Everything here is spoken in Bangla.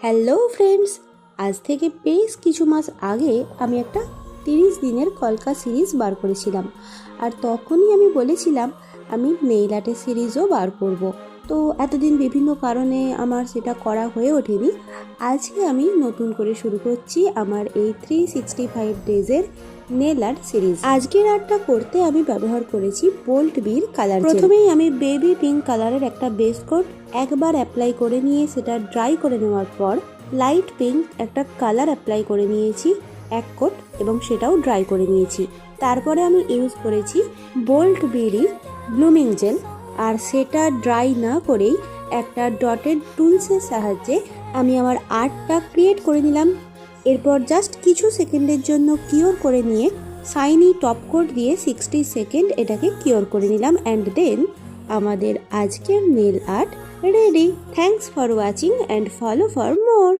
হ্যালো ফ্রেন্ডস, আজ থেকে বেশ কিছু মাস আগে আমি একটা 30 দিনের কলকা সিরিজ বার করেছিলাম। আর তখনই আমি বলেছিলাম আমি নেইল আর্টের সিরিজও বার করব। তো এতদিন বিভিন্ন কারণে আমার সেটা করা হয়ে ওঠেনি। আজকে আমি নতুন করে শুরু করছি আমার এই 365 ডেজের নেল আর্ট সিরিজ। আজকের আর্টটা করতে আমি ব্যবহার করেছি বোল্ট বির কালার। প্রথমেই আমি বেবি পিঙ্ক কালারের একটা বেস কোট একবার অ্যাপ্লাই করে নিয়ে সেটা ড্রাই করে নেওয়ার পর লাইট পিঙ্ক একটা কালার অ্যাপ্লাই করে নিয়েছি এক কোট, এবং সেটাও ড্রাই করে নিয়েছি। তারপরে আমি ইউজ করেছি বোল্ট বিরি ব্লুমিং জেল, আর সেটা ড্রাই না করেই একটা ডটেড টুলসের সাহায্যে আমি আমার আর্টটা ক্রিয়েট করে নিলাম। এরপর জাস্ট কিছু সেকেন্ডের জন্য কিওর করে নিয়ে শাইনি টপ কোট দিয়ে 60 সেকেন্ড এটাকে কিওর করে নিলাম। অ্যান্ড দেন আমাদের আজকের nail art ready. Thanks for watching and follow for more.